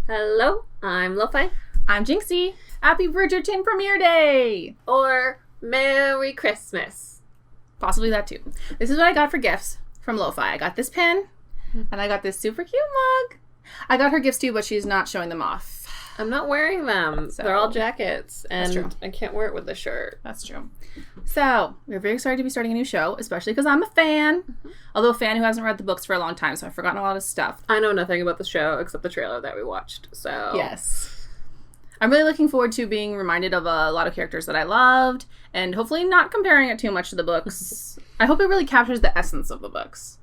Hello, I'm Lofi. I'm Jinxie. Happy Bridgerton premiere day! Or Merry Christmas. Possibly that too. This is what I got for gifts from Lofi. I got this pen, and I got this super cute mug. I got her gifts too, but she's not showing them off. I'm not wearing them. So, they're all jackets, and that's true. I can't wear it with the shirt. That's true. So, we're very excited to be starting a new show, especially because I'm a fan. Although a fan who hasn't read the books for a long time, so I've forgotten a lot of stuff. I know nothing about the show except the trailer that we watched, so... Yes. I'm really looking forward to being reminded of a lot of characters that I loved, and hopefully not comparing it too much to the books. I hope it really captures the essence of the books.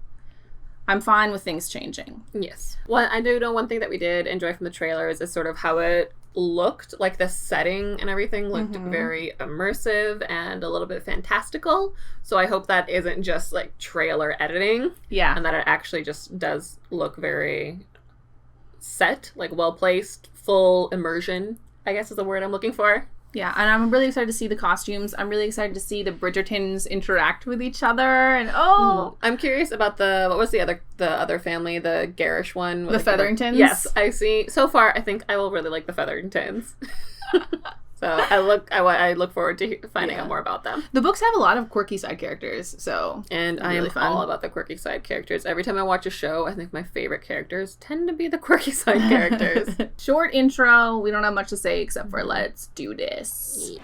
I'm fine with things changing. Yes. Well, I do know one thing that we did enjoy from the trailers is sort of how it looked, like the setting and everything looked very immersive and a little bit fantastical. So I hope that isn't just like trailer editing. Yeah. And that it actually just does look very set, like well-placed, full immersion, I guess is the word I'm looking for. Yeah, and I'm really excited to see the costumes. I'm really excited to see the Bridgertons interact with each other. And I'm curious about what was the other family, the garish one? The Featheringtons? Yes, I see. So far, I think I will really like the Featheringtons. So I look forward to finding out more about them. The books have a lot of quirky side characters, so and I am all about the quirky side characters. Every time I watch a show, I think my favorite characters tend to be the quirky side characters. Short intro. We don't have much to say except for let's do this.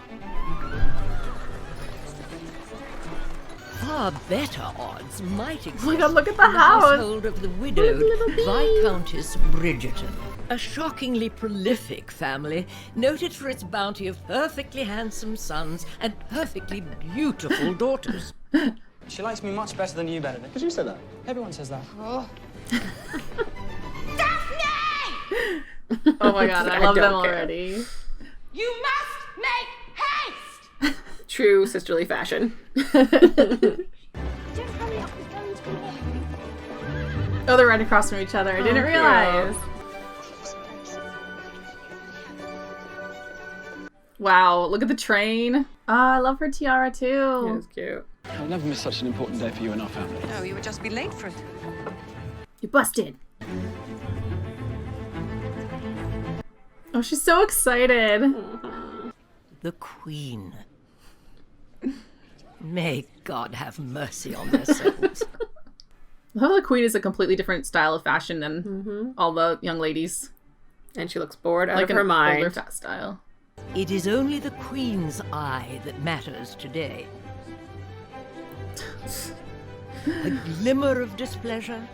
Far better odds might exist. Oh my God, look at the in house. household of the widowed Viscountess Bridgerton. A shockingly prolific family, noted for its bounty of perfectly handsome sons and perfectly beautiful daughters. She likes me much better than you, Benedict. Did you say that? Everyone says that. Oh. Daphne! Oh my God, I love them don't care. already. You must make haste! True sisterly fashion. Oh, they're right across from each other. I didn't realize. Wow, look at the train. Oh, I love her tiara too. It's cute. I'll never miss such an important day for you and our family. No, you would just be late for it. You busted. Oh, she's so excited. The Queen. May God have mercy on their souls. Oh, the Queen is a completely different style of fashion than all the young ladies. And she looks bored out Like of her an mind. older fat style. It is only the Queen's eye that matters today. A glimmer of displeasure.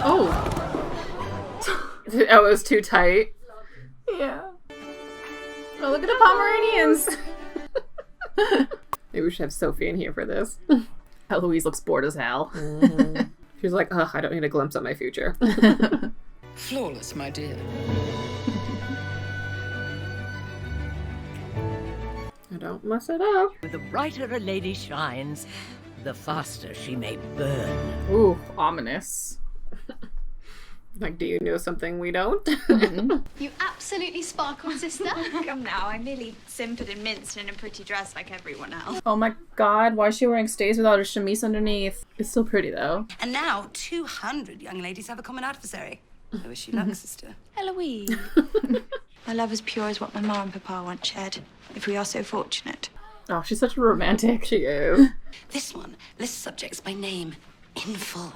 Oh. Oh, it was too tight. Yeah. Oh, look at the Pomeranians. Maybe we should have Sophie in here for this. Eloise looks bored as hell. She's like, ugh, I don't need a glimpse of my future. Flawless, my dear. I don't mess it up. The brighter a lady shines, the faster she may burn. Ooh, ominous. Like, do you know something we don't? You absolutely sparkle, sister. Come now, I merely simpered and minced in a pretty dress like everyone else. Oh my God, why is she wearing stays without her chemise underneath? It's still pretty though. And now 200 young ladies have a common adversary. I wish you luck, sister. Eloise. My love is pure as what my ma and papa once shared, if we are so fortunate. Oh, she's such a romantic. She is. This one lists subjects by name in full.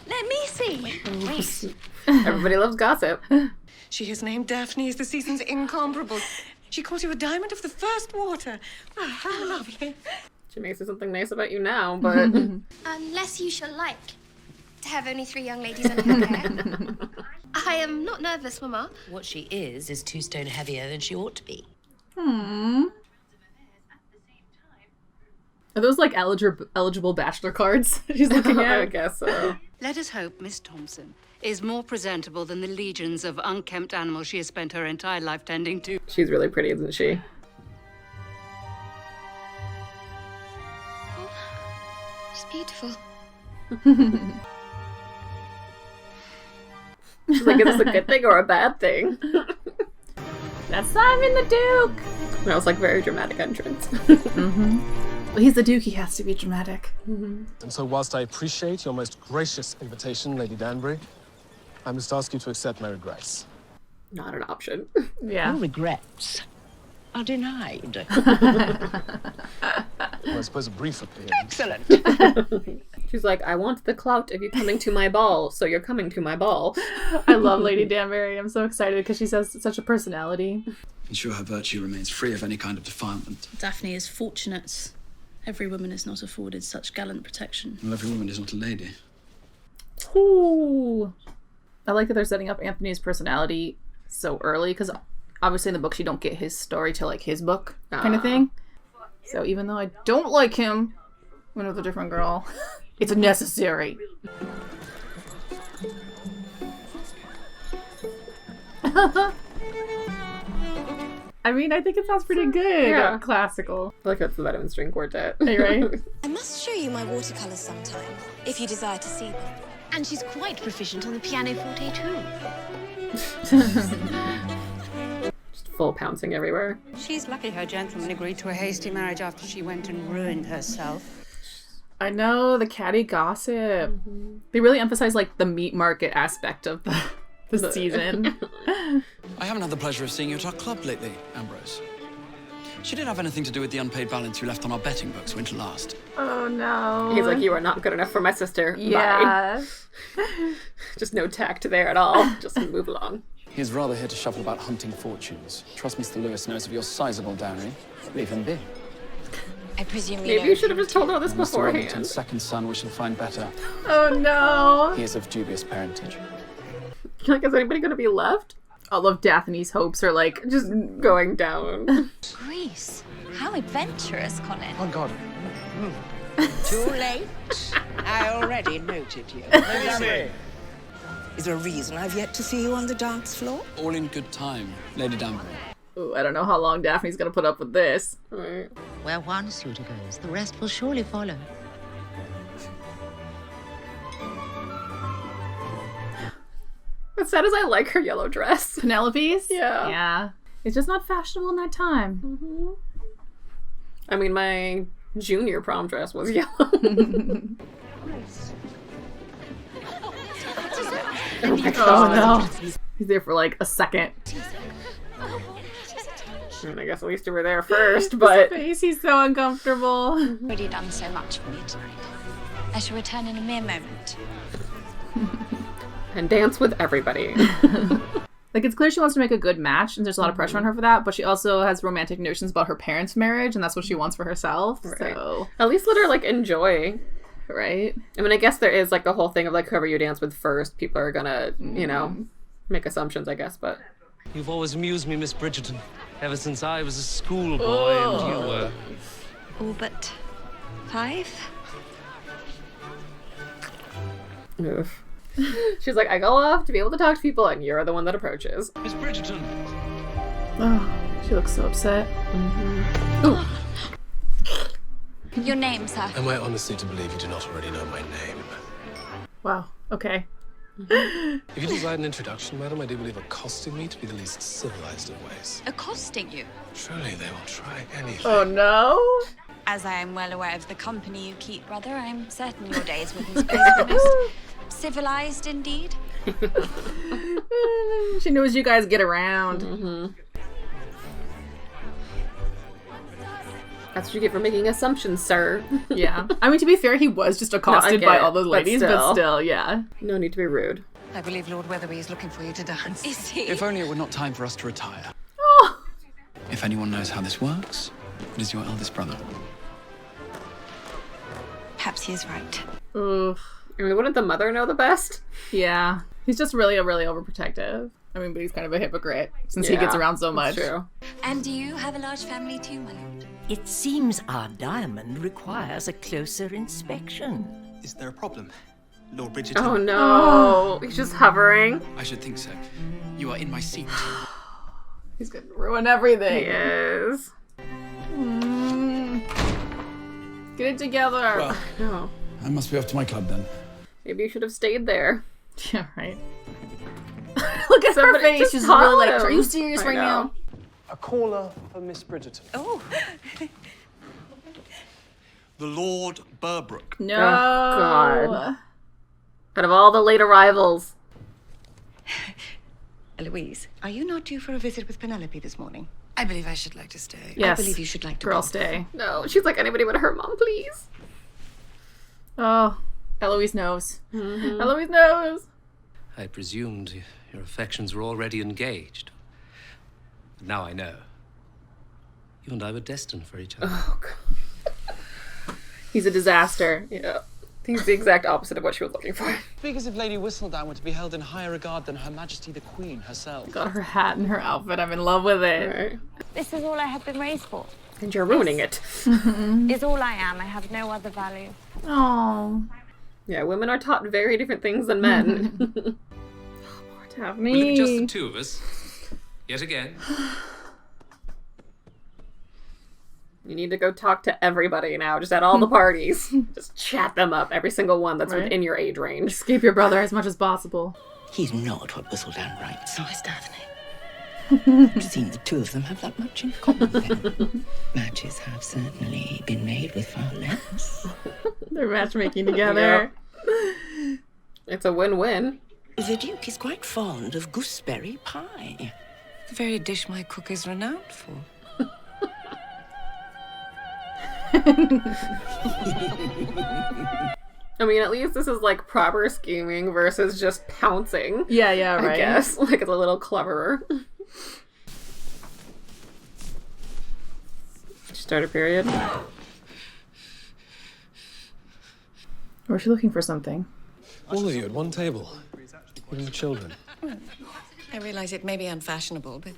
Let me see. Wait. Everybody loves gossip. She is named Daphne, is the season's incomparable. She calls you a diamond of the first water. Oh, how lovely. She may say something nice about you now, but... Unless you shall like to have only 3 young ladies under her care. I am not nervous, Mama. What she is 2 stone heavier than she ought to be. Are those like eligible bachelor cards she's looking at? I guess so. Let us hope Miss Thompson is more presentable than the legions of unkempt animals she has spent her entire life tending to. She's really pretty, isn't she? She's beautiful. She's like, is this a good thing or a bad thing? That's Simon the Duke! That was like very dramatic entrance. Well, he's the Duke, he has to be dramatic. And so whilst I appreciate your most gracious invitation, Lady Danbury, I must ask you to accept my regrets. not an option. Yeah. All regrets are denied. Well, I suppose a brief appearance. Excellent. She's like, I want the clout of you coming to my ball, so you're coming to my ball. I love Lady Danbury. I'm so excited because she has such a personality. Ensure her virtue remains free of any kind of defilement. Daphne is fortunate. Every woman is not afforded such gallant protection. Well, every woman is not a lady. Ooh. I like that they're setting up Anthony's personality so early, because obviously in the books you don't get his story till like his book kind of thing. So even though I don't like him when with a different girl, it's necessary. I mean, I think it sounds pretty good. Yeah. Classical. I like that's the Vitamin String Quartet. Are you right? I must show you my watercolors sometime, if you desire to see them. And she's quite proficient on the pianoforte too. Just full pouncing everywhere. She's lucky her gentleman agreed to a hasty marriage after she went and ruined herself. I know, the catty gossip. They really emphasize like the meat market aspect of the season. I haven't had the pleasure of seeing you at our club lately, Ambrose. She didn't have anything to do with the unpaid balance you left on our betting books winter last. Oh no. He's like, you are not good enough for my sister. Yeah. Bye. Just no tact there at all. Just move along. He's rather here to shuffle about hunting fortunes. Trust Mr. Lewis knows of your sizable dowry. Leave him be. I presume Maybe you should have just told her this Mr. beforehand. Robington's second son we shall find better. Oh no. He is of dubious parentage. Like, is anybody going to be left? All of Daphne's hopes are like just going down. Greece. How adventurous, Colin. Oh, God. Too late. I already noted you. Is there a reason I've yet to see you on the dance floor? All in good time, Lady Danbury. Ooh, I don't know how long Daphne's gonna put up with this. Right. Where one suitor goes, the rest will surely follow. As sad as I like her yellow dress. Penelope's? Yeah. Yeah. It's just not fashionable in that time. I mean, my junior prom dress was yellow. Oh my God. Oh no. He's there for like a second. I mean, I guess at least you were there first, but... His face, he's so uncomfortable. You've already done so much for me tonight. I shall return in a mere moment. And dance with everybody. Like, it's clear she wants to make a good match, and there's a lot of pressure on her for that, but she also has romantic notions about her parents' marriage, and that's what she wants for herself, Right. so... At least let her, like, enjoy. Right? I mean, I guess there is, like, the whole thing of, like, whoever you dance with first, people are gonna, you know, make assumptions, I guess, but... You've always amused me, Miss Bridgerton, ever since I was a schoolboy and you were... All but 5? Ugh. She's like, I go off to be able to talk to people, and you're the one that approaches. Miss Bridgerton! Oh, she looks so upset. Your name, sir? Am I honestly to believe you do not already know my name? Wow, okay. If you desire an introduction, madam, I do believe accosting me to be the least civilized of ways. Accosting you? Surely they will try anything. Oh no! As I am well aware of the company you keep, brother, I am certain your days with Miss Grace are most civilized indeed. She knows you guys get around. That's what you get for making assumptions, sir. Yeah. I mean, to be fair, he was just accosted by all those ladies, but still, yeah. No need to be rude. I believe Lord Weatherby is looking for you to dance. Is he? If only it were not time for us to retire. Oh. If anyone knows how this works, it is your eldest brother. Perhaps he is right. Oof. I mean, wouldn't the mother know the best? Yeah. He's just really overprotective. I mean, but he's kind of a hypocrite since he gets around so much. That's true. And do you have a large family too, my lord? It seems our diamond requires a closer inspection. Is there a problem, Lord Bridgerton? Oh no, he's just hovering. I should think so. You are in my seat. He's gonna ruin everything. He is. Get it together. Well, No. I must be off to my club then. Maybe you should have stayed there. Yeah, right. Look at her face. She's really like, are you serious right now? A caller for Miss Bridgerton. Oh. The Lord Burbrook. No. Oh, God. Out of all the late arrivals. Eloise, are you not due for a visit with Penelope this morning? I believe I should like to stay. Yes. I believe you should like to Girl, go. stay. No, she's like, anybody but her mom, please. Oh, Eloise knows. Mm-hmm. Eloise knows. I presumed your affections were already engaged. But now I know. You and I were destined for each other. Oh, God. He's a disaster. Yeah. He's the exact opposite of what she was looking for. Speak as if Lady Whistledown were to be held in higher regard than Her Majesty the Queen herself. Got her hat and her outfit. I'm in love with it. Right. This is all I have been raised for. And you're ruining it. Is all I am. I have no other value. Oh. Yeah, women are taught very different things than men. Poor Daphne. Will it be just the two of us? Yet again? You need to go talk to everybody now, just at all the parties. Just chat them up, every single one that's Right. within your age range. Escape your brother as much as possible. He's not what Whistledown writes. So is Daphne. I've seen the two of them have that much in common then. Matches have certainly been made with far less. They're matchmaking together. Yep. It's a win-win. The Duke is quite fond of gooseberry pie. The very dish my cook is renowned for. I mean, at least this is like proper scheming versus just pouncing. Yeah, right. I guess. Like, it's a little cleverer. Starter period. Or is she looking for something? All of you at one table. Even the children. I realize it may be unfashionable, but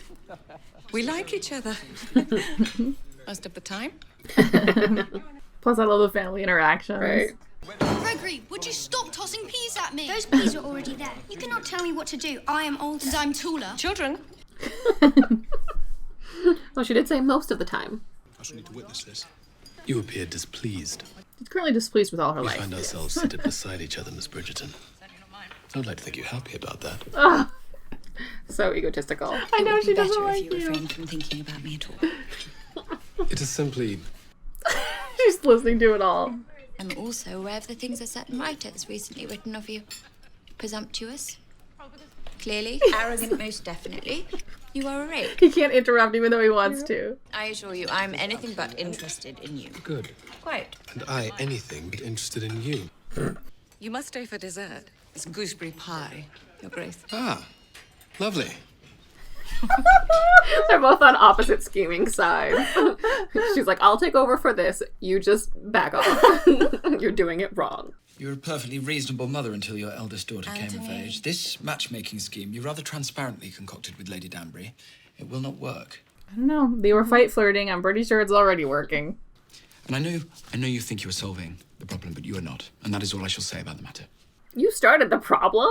we like each other. Most of the time. Plus, I love the family interactions. Right. Gregory, would you stop tossing peas at me? Those peas are already there. You cannot tell me what to do. I am old and I'm taller. Children. Well, she did say most of the time. I shall need to witness this. You appear displeased. She's currently displeased with all her We life. find ourselves seated beside each other, Miss Bridgerton. I would like to think you're happy about that. Oh, So egotistical. I know she doesn't Better if like you you. refrained from thinking about me at all. It is simply... She's listening to it all. I'm also aware of the things a certain writer has recently written of you. Presumptuous. Clearly. Arrogant, most definitely. You are a rake. He can't interrupt even though he wants to. I assure you, I'm anything but interested in you. Good. Quite. And I anything but interested in you. You must stay for dessert. It's gooseberry pie, Your Grace. Ah, lovely. They're both on opposite scheming sides. She's like, I'll take over for this. You just back off. You're doing it wrong. You were a perfectly reasonable mother until your eldest daughter came of Anthony. age. This matchmaking scheme you rather transparently concocted with Lady Danbury. It will not work. I don't know. They were fight flirting. I'm pretty sure it's already working. And I know you think you are solving the problem, but you are not. And that is all I shall say about the matter. You started the problem.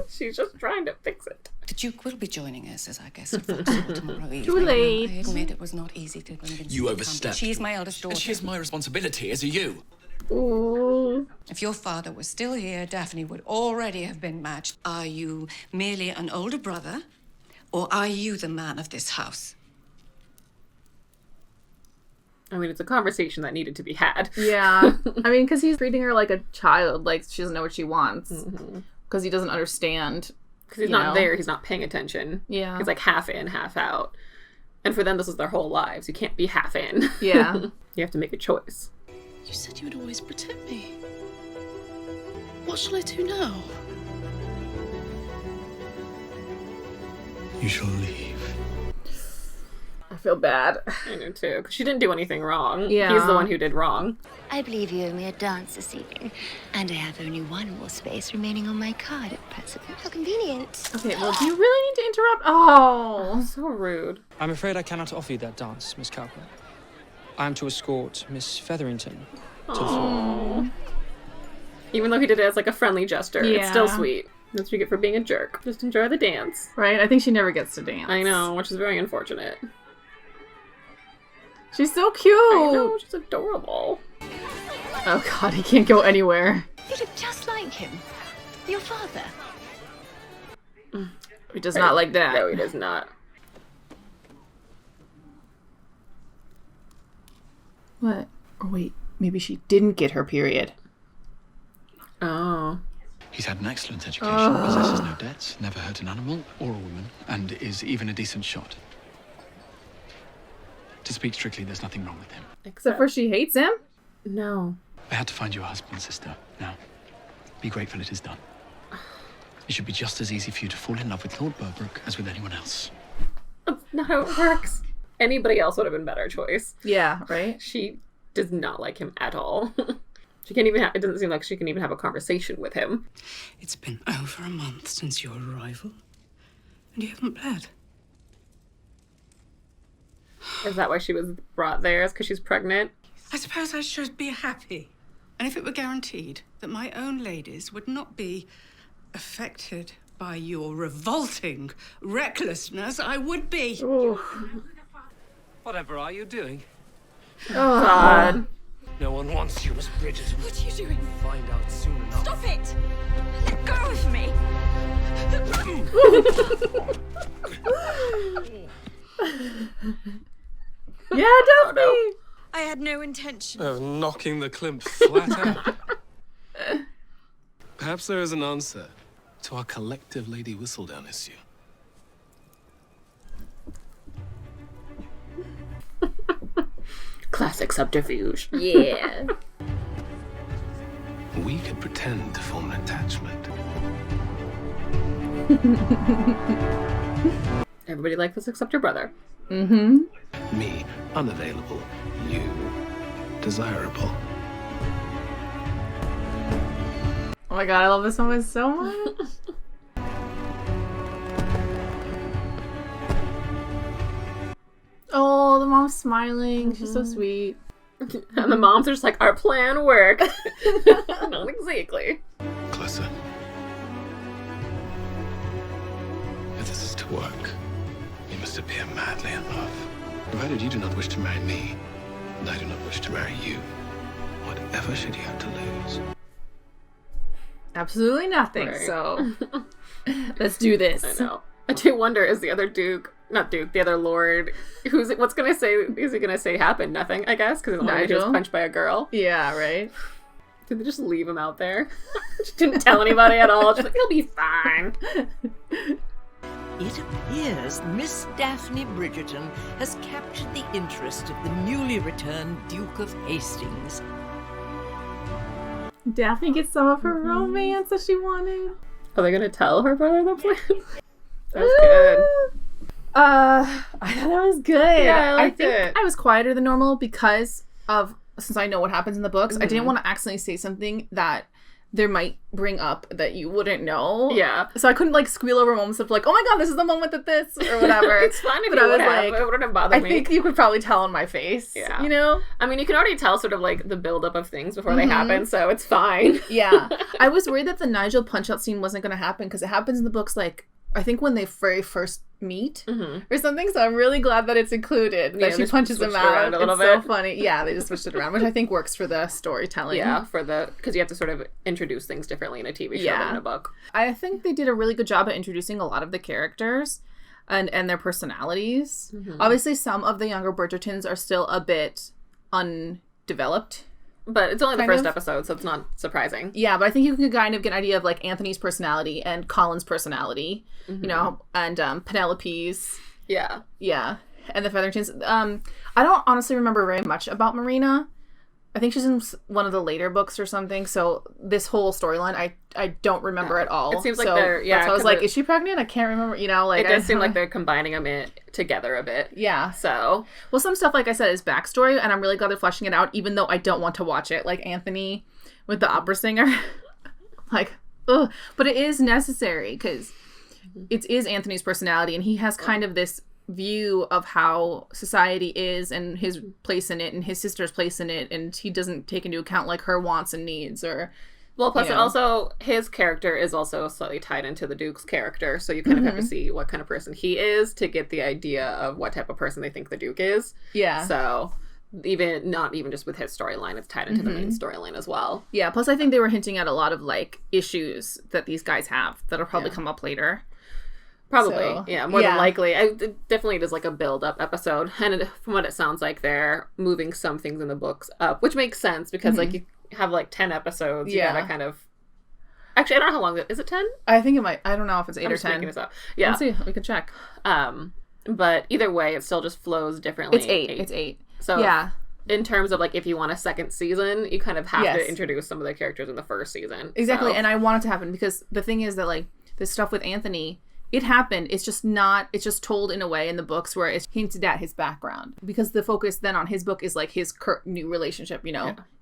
She's just trying to fix it. The Duke will be joining us as our guest at Vauxhall tomorrow evening. Too late. I admit it was not easy to convince You him to come, but overstepped. She's my eldest daughter. And she is my responsibility, as are you. Ooh. If your father was still here, Daphne would already have been matched. Are you merely an older brother, or are you the man of this house? I mean, it's a conversation that needed to be had. Yeah. I mean, because he's treating her like a child. Like, she doesn't know what she wants. Because he doesn't understand. Because he's not there. He's not paying attention. Yeah. He's like half in, half out. And for them, this is their whole lives. You can't be half in. Yeah. You have to make a choice. You said you would always protect me. What shall I do now? You shall leave. I feel bad. I know too. Because she didn't do anything wrong. Yeah. He's the one who did wrong. I believe you owe me a dance this evening, and I have only one more space remaining on my card at present. How convenient. Okay, well, do you really need to interrupt? Oh. So rude. I'm afraid I cannot offer you that dance, Miss Cowper. I am to escort Miss Featherington to the floor. Even though he did it as like a friendly gesture, it's Yeah. still sweet. That's what you get for being a jerk. Just enjoy the dance. Right? I think she never gets to dance. I know, which is very unfortunate. She's so cute. I know, she's adorable. Oh god, he can't go anywhere. You look just like him. Your father. He does not like that. No, he does not. What? Or wait, maybe she didn't get her period. Oh. He's had an excellent education, possesses no debts, never hurt an animal or a woman, and is even a decent shot. To speak strictly, there's nothing wrong with him. Except for she hates him? No. I had to find you a husband, sister. Now, be grateful it is done. It should be just as easy for you to fall in love with Lord Burbrook as with anyone else. That's not how it works. Anybody else would have been better choice. Yeah, right? She does not like him at all. She can't even it doesn't seem like she can even have a conversation with him. It's been over a month since your arrival, and you haven't bled. Is that why she was brought there? Is because she's pregnant? I suppose I should be happy. And if it were guaranteed that my own ladies would not be affected by your revolting recklessness, I would be. Ooh. Whatever are you doing? Oh, God. No one wants you, Miss Bridgerton. What are you doing? Find out soon enough. Stop it! Let go of me! Yeah, Daphne! Oh, no. I had no intention of knocking the Klimp flat out. Perhaps there is an answer to our collective Lady Whistledown issue. Classic subterfuge. Yeah. We could pretend to form an attachment. Everybody likes this except your brother. Mm-hmm. Me, unavailable. You, desirable. Oh my god, I love this moment so much. Oh, the mom's smiling. She's so sweet. And the moms are just like, our plan worked. Not exactly. Closer. If this is to work, you must appear madly in love. Provided you do not wish to marry me, and I do not wish to marry you, whatever should you have to lose? Absolutely nothing, Right. so let's do this. I know. I do wonder, is the other the other lord, what's gonna say, is he gonna say happened? Nothing, I guess, because he was punched by a girl. Yeah, right? Did they just leave him out there? Just didn't tell anybody at all. Just like, he'll be fine. It appears Miss Daphne Bridgerton has captured the interest of the newly returned Duke of Hastings. Daphne gets some of her romance that she wanted. Are they gonna tell her brother the plan? That was good. I thought that was good. Yeah, I liked think it. I was quieter than normal because since I know what happens in the books, I didn't want to accidentally say something that there might bring up that you wouldn't know. Yeah. So I couldn't squeal over moments of oh my god, this is the moment that this or whatever. It's fine if but you I was would have. It wouldn't have bothered me. I think you could probably tell on my face. Yeah. You know? I mean, you can already tell sort of the buildup of things before they happen, so it's fine. Yeah. I was worried that the Nigel punch-out scene wasn't going to happen because it happens in the books I think when they very first meet or something, so I'm really glad that it's included, that she punches him out. It's so funny. Yeah, they just switched it around, which I think works for the storytelling. Yeah, because you have to sort of introduce things differently in a TV show than in a book. I think they did a really good job at introducing a lot of the characters and their personalities. Obviously, some of the younger Bridgertons are still a bit undeveloped. But it's only the first episode, so it's not surprising. Yeah, but I think you can kind of get an idea of Anthony's personality and Colin's personality, you know, and Penelope's. Yeah. Yeah. And the Featheringtons. I don't honestly remember very much about Marina. I think she's in one of the later books or something, so this whole storyline I don't remember at all. It seems like they're, that's why I was like, is she pregnant? I can't remember, you know, it does seem like they're combining them together a bit. Yeah. So. Well, some stuff, like I said, is backstory, and I'm really glad they're fleshing it out, even though I don't want to watch it, like Anthony with the opera singer. Ugh. But it is necessary, because it is Anthony's personality, and he has kind of this view of how society is and his place in it and his sister's place in it, and he doesn't take into account her wants and needs or plus it also, his character is also slightly tied into the Duke's character, so you kind of have to see what kind of person he is to get the idea of what type of person they think the Duke is. Yeah. So not even just with his storyline, it's tied into the main storyline as well. Yeah, plus I think they were hinting at a lot of issues that these guys have that'll probably come up later. Probably, so, more than likely. It definitely is a build-up episode, and from what it sounds like, they're moving some things in the books up, which makes sense because you have 10 episodes. You gotta kind of. Actually, I don't know how long it is. It 10? I think it might. I don't know if it's 8 I'm or just 10. making this up. Yeah. Let's see. We can check. But either way, it still just flows differently. It's 8. It's 8. So yeah. In terms of like if you want a second season, you kind of have to introduce some of the characters in the first season. Exactly. So. And I want it to happen because the thing is that like the stuff with Anthony, it happened. It's just told in a way in the books where it's hinted at his background, because the focus then on his book is like his new relationship,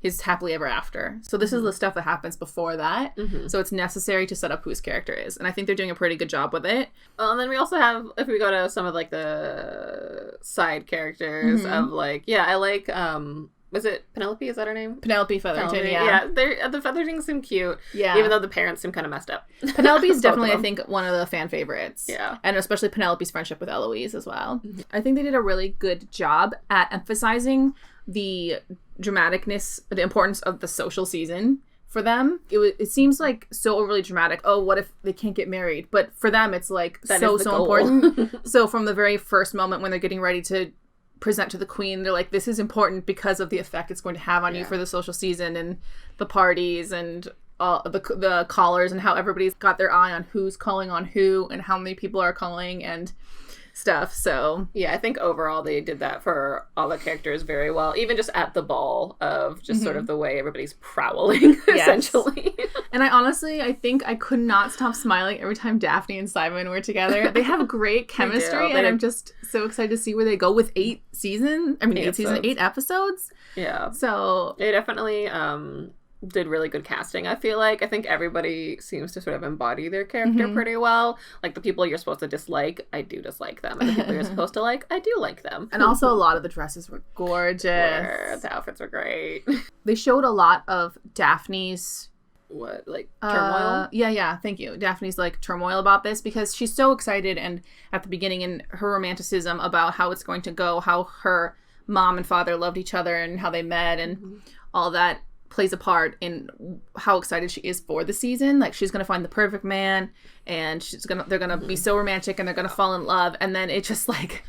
his happily ever after. So this is the stuff that happens before that. So it's necessary to set up who his character is. And I think they're doing a pretty good job with it. Well, and then we also have, if we go to some of like the side characters of like, I like, was it Penelope? Is that her name? Penelope Featherington, the Featheringtons seem cute. Yeah. Even though the parents seem kind of messed up. Penelope's definitely, I think, one of the fan favorites. Yeah. And especially Penelope's friendship with Eloise as well. I think they did a really good job at emphasizing the dramaticness, the importance of the social season for them. It seems like so overly dramatic. Oh, what if they can't get married? But for them, it's like so important. So from the very first moment when they're getting ready to present to the queen, they're like, this is important because of the effect it's going to have on you for the social season and the parties and all the callers and how everybody's got their eye on who's calling on who and how many people are calling and stuff. So yeah, I think overall they did that for all the characters very well, even just at the ball of just sort of the way everybody's prowling essentially. And I think I could not stop smiling every time Daphne and Simon were together. They have great chemistry and I'm just so excited to see where they go with 8 episodes. Yeah. So they definitely did really good casting, I feel like. I think everybody seems to sort of embody their character pretty well. Like the people you're supposed to dislike, I do dislike them. And the people you're supposed to like, I do like them. And also a lot of the dresses were gorgeous. The outfits were great. They showed a lot of Daphne's turmoil? Yeah, thank you. Daphne's like turmoil about this because she's so excited and at the beginning in her romanticism about how it's going to go, how her mom and father loved each other and how they met and all that plays a part in how excited she is for the season. Like she's gonna find the perfect man and they're gonna be so romantic and they're gonna fall in love, and then it just like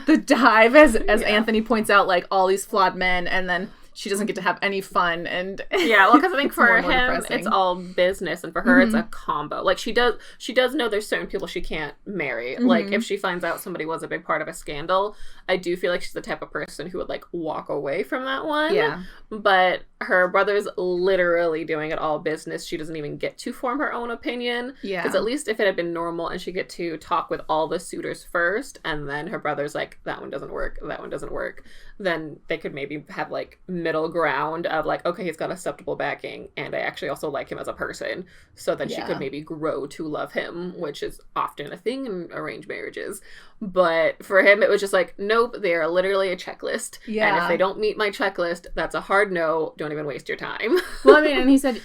the dive as Anthony points out, like all these flawed men, and then she doesn't get to have any fun. And because I think for him it's all business and for her it's a combo. Like she does know there's certain people she can't marry. Like if she finds out somebody was a big part of a scandal, I do feel like she's the type of person who would like walk away from that one. Yeah. But her brother's literally doing it all business. She doesn't even get to form her own opinion. Yeah. Because at least if it had been normal and she get to talk with all the suitors first and then her brother's like, that one doesn't work, then they could maybe have like middle ground of like, okay, he's got acceptable backing and I actually also like him as a person. So then she could maybe grow to love him, which is often a thing in arranged marriages. But for him, it was just like, nope, they are literally a checklist. Yeah. And if they don't meet my checklist, that's a hard no. Don't even waste your time. Well, I mean, and he said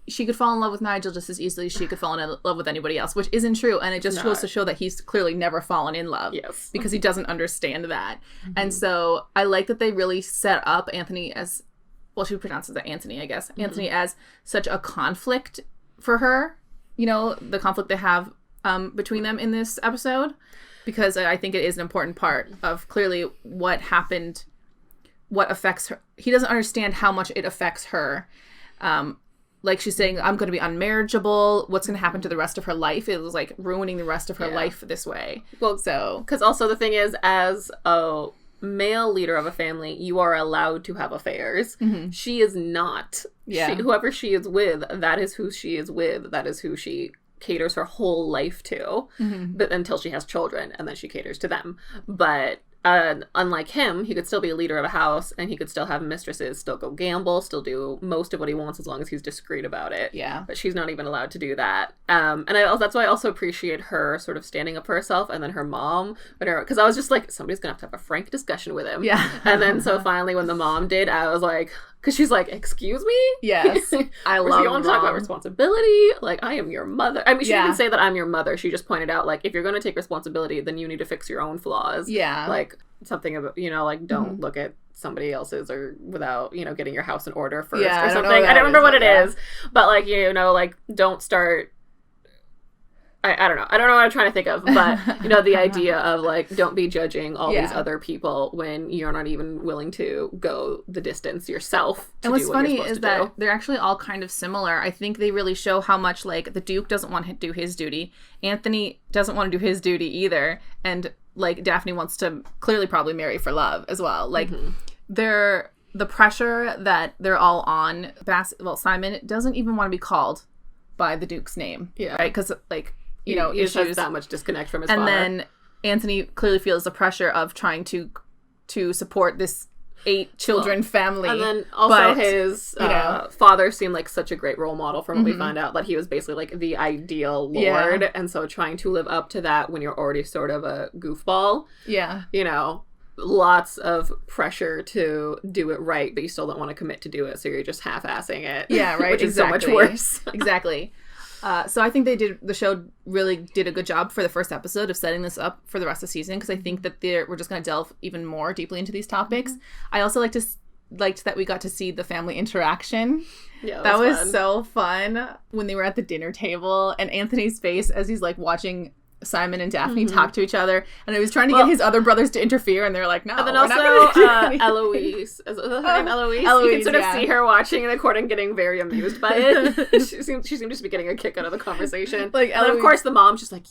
she could fall in love with Nigel just as easily as she could fall in love with anybody else, which isn't true. And it just goes to show that he's clearly never fallen in love. Yes. Because he doesn't understand that. And so I like that they really set up Anthony as, well, she pronounces it Anthony, I guess. Anthony as such a conflict for her. You know, the conflict they have between them in this episode. Because I think it is an important part of clearly what happened, what affects her. He doesn't understand how much it affects her. Like she's saying, I'm going to be unmarriageable. What's going to happen to the rest of her life? It was like ruining the rest of her life this way. Well, so because also the thing is, as a male leader of a family, you are allowed to have affairs. She is not. Yeah. Whoever she is with, that is who she is with. That is who she caters her whole life to, but until she has children, and then she caters to them. But unlike him, he could still be a leader of a house, and he could still have mistresses, still go gamble, still do most of what he wants as long as he's discreet about it. Yeah. But she's not even allowed to do that. And that's why I also appreciate her sort of standing up for herself, and then her mom, because I was just like, somebody's gonna have to have a frank discussion with him. Yeah. And then so finally when the mom did, I was like, because she's like, excuse me? Yes. I love you want to talk about responsibility? Like, I am your mother. I mean, she didn't say that I'm your mother. She just pointed out, like, if you're going to take responsibility, then you need to fix your own flaws. Yeah. Like, something about, like, don't look at somebody else's or without, getting your house in order first or something. I don't remember what it is. But, like, like, don't start I don't know. I don't know what I'm trying to think of, but, you know, the idea of, like, don't be judging all these other people when you're not even willing to go the distance yourself to and what's do what funny you're supposed is to that do. they're actually all kind of similar. I think they really show how much, like, the Duke doesn't want to do his duty. Anthony doesn't want to do his duty either. And, like, Daphne wants to clearly probably marry for love as well. Like, the pressure that they're all on, Simon doesn't even want to be called by the Duke's name. Yeah. Right? Because, like, you know, he issues. has that much disconnect from his and father. then Anthony clearly feels the pressure of trying to support this 8 children family. And then also his father seemed like such a great role model from what we find out, that he was basically like the ideal lord. And so trying to live up to that when you're already sort of a goofball. Yeah. You know, lots of pressure to do it right, but you still don't want to commit to do it. So you're just half-assing it. Yeah, right. Which is so much worse. Exactly. So I think the show really did a good job for the first episode of setting this up for the rest of the season, because I think that we're just going to delve even more deeply into these topics. I also liked that we got to see the family interaction. Yeah, that was fun. so fun when they were at the dinner table, and Anthony's face as he's like watching Simon and Daphne talk to each other, and he was trying to get his other brothers to interfere, and they're like, no. And then we're not also gonna do Eloise. Is her name Eloise? You Eloise, can sort of yeah. see her watching the court and getting very amused by it. she seemed to be getting a kick out of the conversation. Like, and then, of Eloise- course, the mom's just like,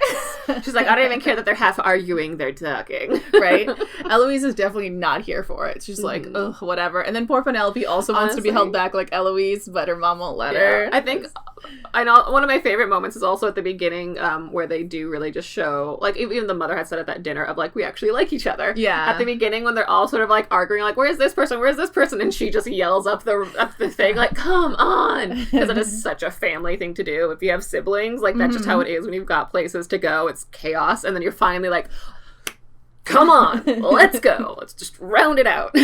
yes. She's like, I don't even care that they're half arguing, they're talking. Right? Eloise is definitely not here for it. She's like, ugh, whatever. And then poor Penelope also wants to be held back like Eloise, but her mom won't let her. I think I know one of my favorite moments is also at the beginning, where they do really just show, like, even the mother had said at that dinner of like, we actually like each other. Yeah. At the beginning when they're all sort of like arguing, like, where's this person, and she just yells up the thing like, come on, because it is such a family thing to do. If you have siblings, like, that's just how it is when you've got places to go. It's chaos, and then you're finally like, come on, let's go, let's just round it out.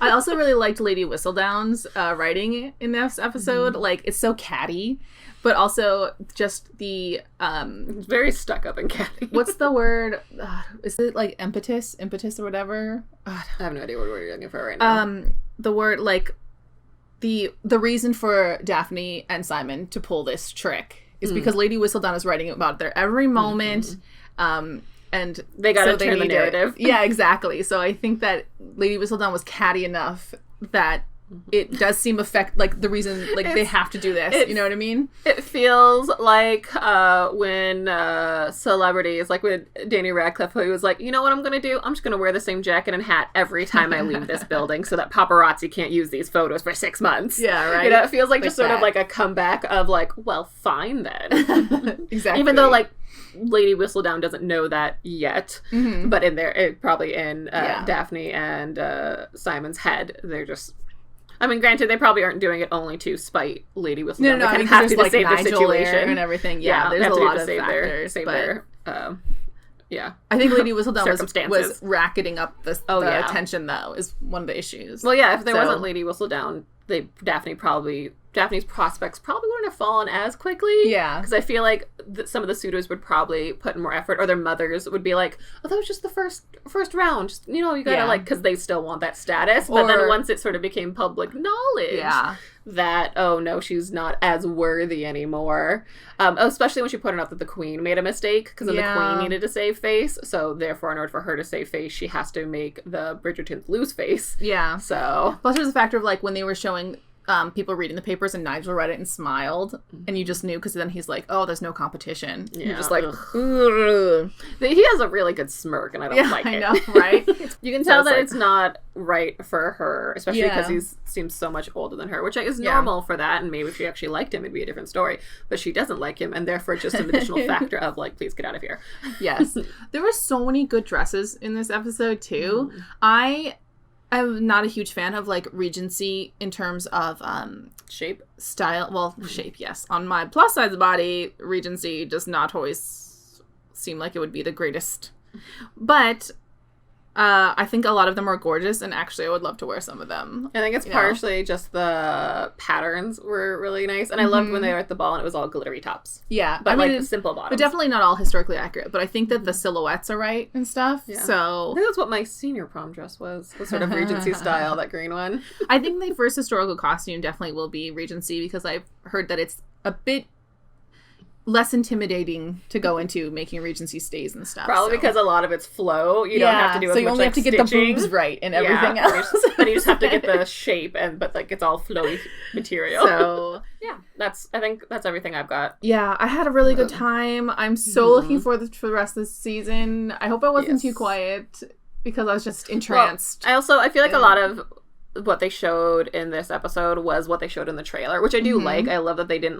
I also really liked Lady Whistledown's writing in this episode. Like, it's so catty, but also just the it's very stuck up and catty. What's the word? Is it like impetus or whatever? I have no idea what word you're looking for right now. The word, like, the reason for Daphne and Simon to pull this trick is because Lady Whistledown is writing about their every moment. And they got to turn the narrative. Yeah, exactly. So I think that Lady Whistledown was catty enough that it does seem like the reason, like, they have to do this. You know what I mean? It feels like when celebrities, like when Danny Radcliffe, who was like, you know what I'm going to do? I'm just going to wear the same jacket and hat every time I leave this building so that paparazzi can't use these photos for 6 months. Yeah, right. You know, it feels like just sort that. of like a comeback of like, well, fine then. Exactly. Even though, like, Lady Whistledown doesn't know that yet, but in there, probably in Daphne and Simon's head, they're just. I mean, granted, they probably aren't doing it only to spite Lady Whistledown. No, I they mean, have to like, save their Nigel situation and everything. Yeah, there's they have a to lot to of save factors. their yeah. I think Lady Whistledown circumstances. was racketing up the attention, though, is one of the issues. Well, yeah, if there wasn't Lady Whistledown, Daphne's prospects probably wouldn't have fallen as quickly. Yeah. Because I feel like some of the suitors would probably put in more effort, or their mothers would be like, oh, that was just the first round. Just, you know, you gotta, like, because they still want that status. But then once it sort of became public knowledge that, oh, no, she's not as worthy anymore. Especially when she pointed out that the Queen made a mistake, because then the Queen needed to save face. So, therefore, in order for her to save face, she has to make the Bridgertons lose face. Yeah. So. Plus, there's a factor of, like, when they were showing people reading the papers and Nigel read it and smiled, and you just knew, because then he's like, oh, there's no competition. Yeah. You're just like, ugh. He has a really good smirk, and I don't like it. I know, right? You can tell that it's not right for her, especially because he seems so much older than her, which is normal for that, and maybe if she actually liked him, it'd be a different story. But she doesn't like him, and therefore just an additional factor of, like, please get out of here. Yes. There were so many good dresses in this episode, too. I'm not a huge fan of, like, Regency in terms of shape, style. Well, shape, yes. On my plus size body, Regency does not always seem like it would be the greatest. But I think a lot of them are gorgeous, and actually I would love to wear some of them. I think it's partially just the patterns were really nice, and I loved when they were at the ball and it was all glittery tops. Yeah, but like simple bottoms. But definitely not all historically accurate. But I think that the silhouettes are right and stuff. Yeah. So I think that's what my senior prom dress was sort of Regency style, that green one. I think the first historical costume definitely will be Regency, because I've heard that it's a bit less intimidating to go into making Regency stays and stuff. Probably because a lot of it's flow. You don't have to do as much, you only have to get the boobs right and everything else. But you just have to get the shape, but like it's all flowy material. So yeah, I think that's everything I've got. Yeah, I had a really good time. I'm so looking for the rest of the season. I hope I wasn't too quiet because I was just entranced. Well, I feel like a lot of what they showed in this episode was what they showed in the trailer, which I do like. I love that they didn't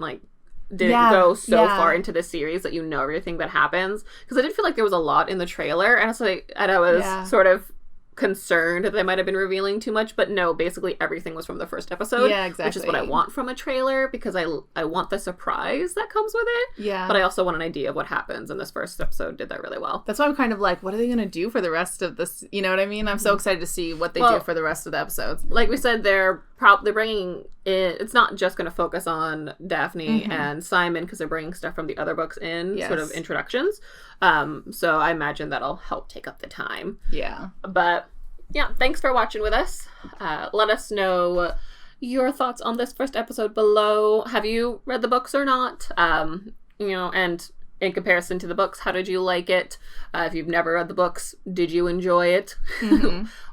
go so far into the series that you know everything that happens, because I did feel like there was a lot in the trailer, and I was sort of concerned that they might have been revealing too much, but no, basically everything was from the first episode. Yeah, exactly. Which is what I want from a trailer, because I want the surprise that comes with it. Yeah. But I also want an idea of what happens, and this first episode did that really well. That's why I'm kind of like, what are they going to do for the rest of this? You know what I mean? I'm so excited to see what they do for the rest of the episodes. Like we said, they're bringing in, it's not just going to focus on Daphne and Simon, because they're bringing stuff from the other books in, sort of introductions. So I imagine that'll help take up the time. Yeah. But yeah, thanks for watching with us. Let us know your thoughts on this first episode below. Have you read the books or not? And in comparison to the books, how did you like it? If you've never read the books, did you enjoy it?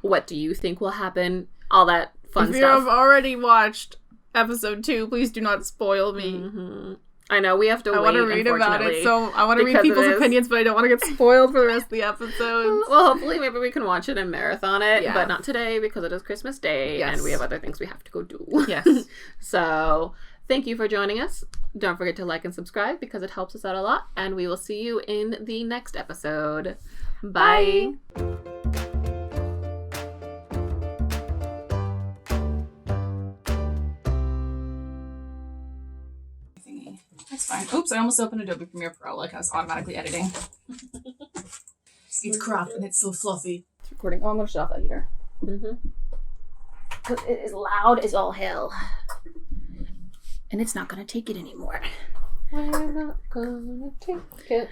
What do you think will happen? All that fun stuff. If you have already watched episode 2, please do not spoil me. I know, we have to wait, I want to read about it, so I want to read people's opinions, but I don't want to get spoiled for the rest of the episodes. Well, hopefully maybe we can watch it and marathon it, but not today because it is Christmas Day, and we have other things we have to go do. Yes. So, thank you for joining us. Don't forget to like and subscribe because it helps us out a lot, and we will see you in the next episode. Bye. That's fine. Oops, I almost opened Adobe Premiere Pro like I was automatically editing. It's crap and it's so fluffy. It's recording. Oh, I'm going to shut off that heater. Because it is loud as all hell. And it's not going to take it anymore. We're not going to take it.